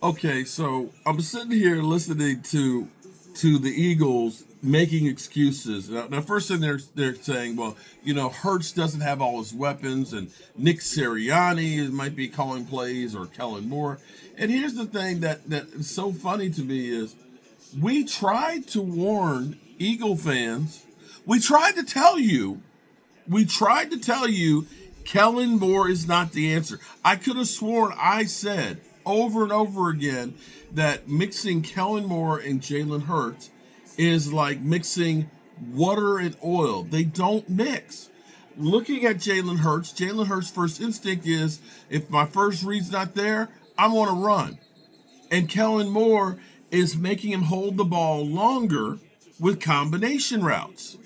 Okay, so I'm sitting here listening to the Eagles making excuses. Now, first thing they're saying, well, Hurts doesn't have all his weapons, and Nick Sirianni might be calling plays or Kellen Moore. And here's the thing that is so funny to me is we tried to warn Eagle fans. We tried to tell you. We tried to tell you Kellen Moore is not the answer. I could have sworn I said over and over again that mixing Kellen Moore and Jalen Hurts is like mixing water and oil. They don't mix. Looking at Jalen Hurts' first instinct is if my first read's not there, I'm going to run. And Kellen Moore is making him hold the ball longer with combination routes.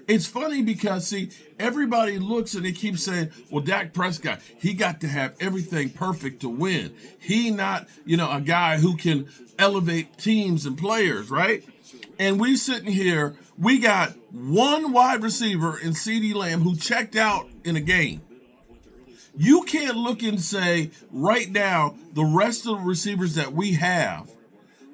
It's funny because, see, everybody looks and they keep saying, well, Dak Prescott, he got to have everything perfect to win. He not, a guy who can elevate teams and players, right? And we sitting here, we got one wide receiver in CeeDee Lamb who checked out in a game. You can't look and say right now the rest of the receivers that we have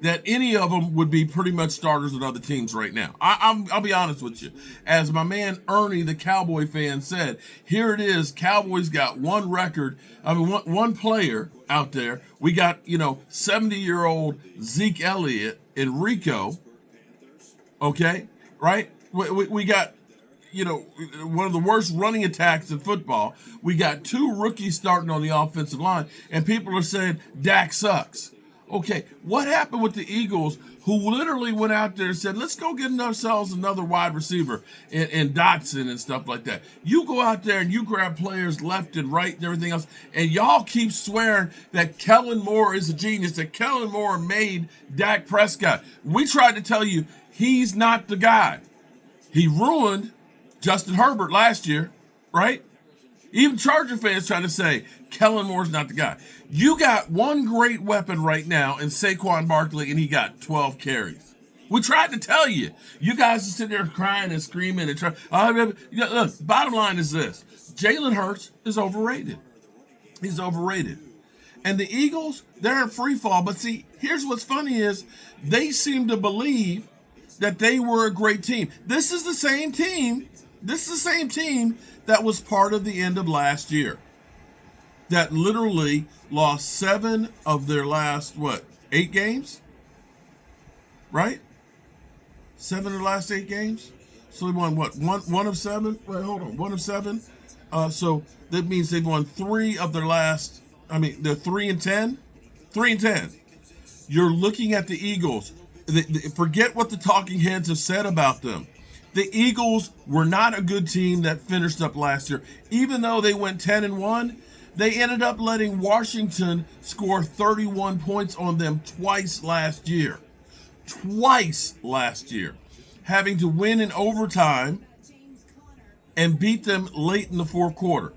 that any of them would be pretty much starters with other teams right now. I'll be honest with you. As my man Ernie, the Cowboy fan, said, here it is. Cowboys got one record. One player out there. We got, 70-year-old Zeke Elliott and Rico. Okay, right? We got, one of the worst running attacks in football. We got two rookies starting on the offensive line, and people are saying Dak sucks. Okay, what happened with the Eagles who literally went out there and said, let's go get ourselves another wide receiver and Dotson and stuff like that. You go out there and you grab players left and right and everything else, and y'all keep swearing that Kellen Moore is a genius, that Kellen Moore made Dak Prescott. We tried to tell you he's not the guy. He ruined Justin Herbert last year, right? Even Charger fans trying to say Kellen Moore's not the guy. You got one great weapon right now in Saquon Barkley, and he got 12 carries. We tried to tell you. You guys are sitting there crying and screaming and trying. Look, bottom line is this. Jalen Hurts is overrated. He's overrated. And the Eagles, they're in free fall. But see, here's what's funny is they seem to believe that they were a great team. This is the same team. That was part of the end of last year. That literally lost 7 of their last, 8 games? Right? 7 of the last 8 games? So they won, one of 7? Wait, hold on. 1 of 7? So that means they've won 3 of their last, they're 3-10? 3-10. You're looking at the Eagles. Forget what the talking heads have said about them. The Eagles were not a good team that finished up last year. Even though they went 10-1, they ended up letting Washington score 31 points on them twice last year. Having to win in overtime and beat them late in the fourth quarter.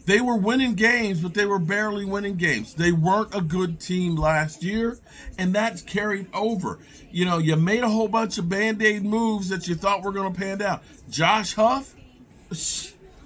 They were winning games, but they were barely winning games. They weren't a good team last year, and that's carried over. You made a whole bunch of Band-Aid moves that you thought were going to pan out. Josh Huff,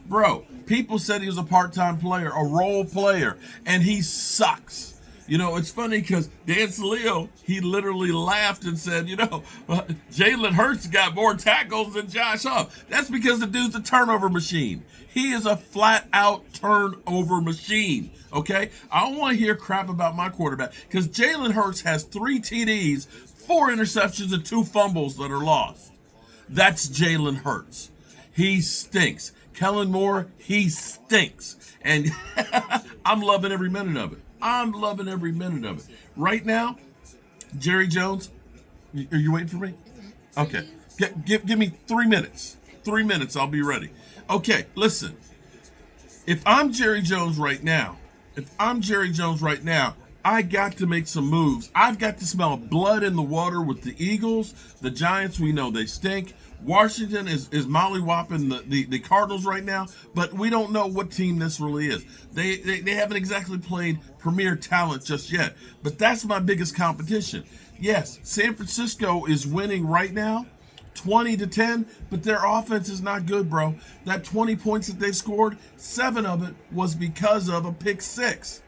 bro, people said he was a part-time player, a role player, and he sucks. It's funny because Dan Saleo, he literally laughed and said, Jalen Hurts got more tackles than Josh Huff. That's because the dude's a turnover machine. He is a flat-out turnover machine, okay? I don't want to hear crap about my quarterback because Jalen Hurts has 3 TDs, 4 interceptions, and 2 fumbles that are lost. That's Jalen Hurts. He stinks. Kellen Moore, he stinks. And I'm loving every minute of it. Right now, Jerry Jones, are you waiting for me? Okay. Give me 3 minutes. 3 minutes, I'll be ready. Okay, listen. If I'm Jerry Jones right now, I got to make some moves. I've got to smell blood in the water with the Eagles. The Giants, we know they stink. Washington is mollywhopping the Cardinals right now, but we don't know what team this really is. They haven't exactly played premier talent just yet, but that's my biggest competition. Yes, San Francisco is winning right now, 20-10, but their offense is not good, bro. That 20 points that they scored, 7 of it was because of a pick 6.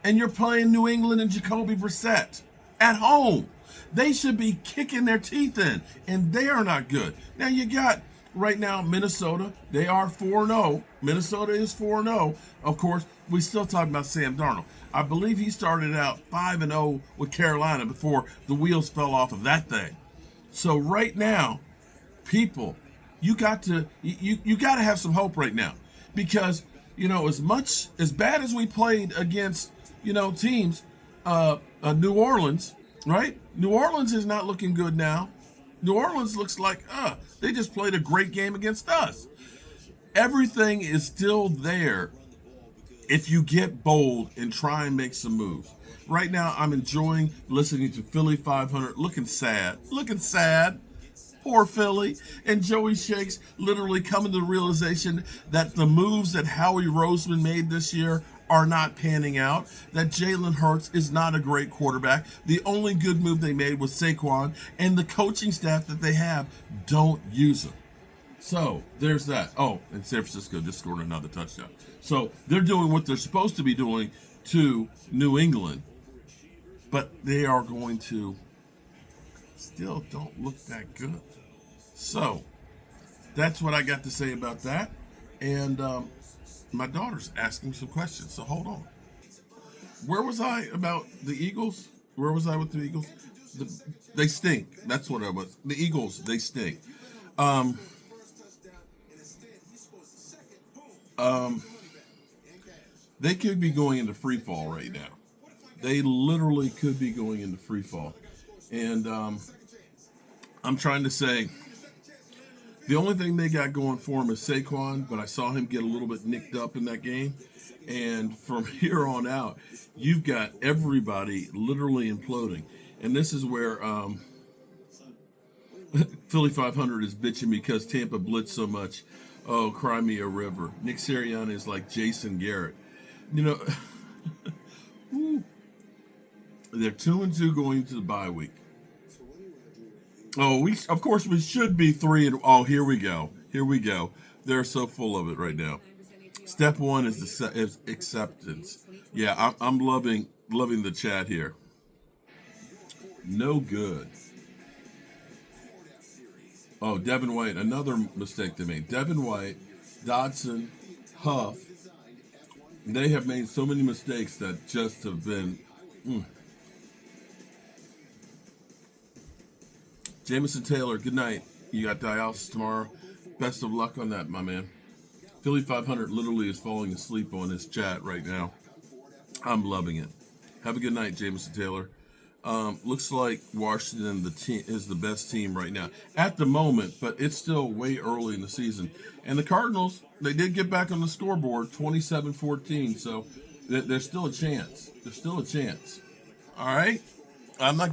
And you're playing New England and Jacoby Brissett at home. They should be kicking their teeth in, and they are not good. Now you got right now Minnesota. They are 4-0. Minnesota is 4-0. Of course, we still talking about Sam Darnold. I believe he started out 5-0 with Carolina before the wheels fell off of that thing. So right now, people, you got to have some hope right now, because as bad as we played against teams, New Orleans, right? New Orleans is not looking good now. New Orleans looks like they just played a great game against us. Everything is still there if you get bold and try and make some moves. Right now, I'm enjoying listening to Philly 500, looking sad. Poor Philly. And Joey Shakes literally coming to the realization that the moves that Howie Roseman made this year are not panning out, that Jalen Hurts is not a great quarterback. The only good move they made was Saquon, and the coaching staff that they have don't use him. So there's that. Oh, and San Francisco just scored another touchdown. So they're doing what they're supposed to be doing to New England, but they are going to still don't look that good. So that's what I got to say about that. And my daughter's asking some questions, so hold on. Where was I about the Eagles? Where was I with the Eagles? They stink. That's what I was. The Eagles, they stink. They could be going into free fall right now. They literally could be going into free fall. And I'm trying to say, the only thing they got going for him is Saquon, but I saw him get a little bit nicked up in that game. And from here on out, you've got everybody literally imploding. And this is where Philly 500 is bitching because Tampa blitzed so much. Oh, cry me a river. Nick Sirianni is like Jason Garrett. They're 2-2 going into the bye week. Oh, we should be 3 oh, here we go. They're so full of it right now. Step one is is acceptance. Yeah, I'm loving the chat here. No good. Oh, Devin White, another mistake they made. Devin White, Dodson, Huff, they have made so many mistakes that just have been. Jameson Taylor, good night. You got dialysis tomorrow. Best of luck on that, my man. Philly 500 literally is falling asleep on his chat right now. I'm loving it. Have a good night, Jameson Taylor. Looks like Washington is the best team right now at the moment, but it's still way early in the season. And the Cardinals, they did get back on the scoreboard, 27-14, so there's still a chance. All right? I'm not giving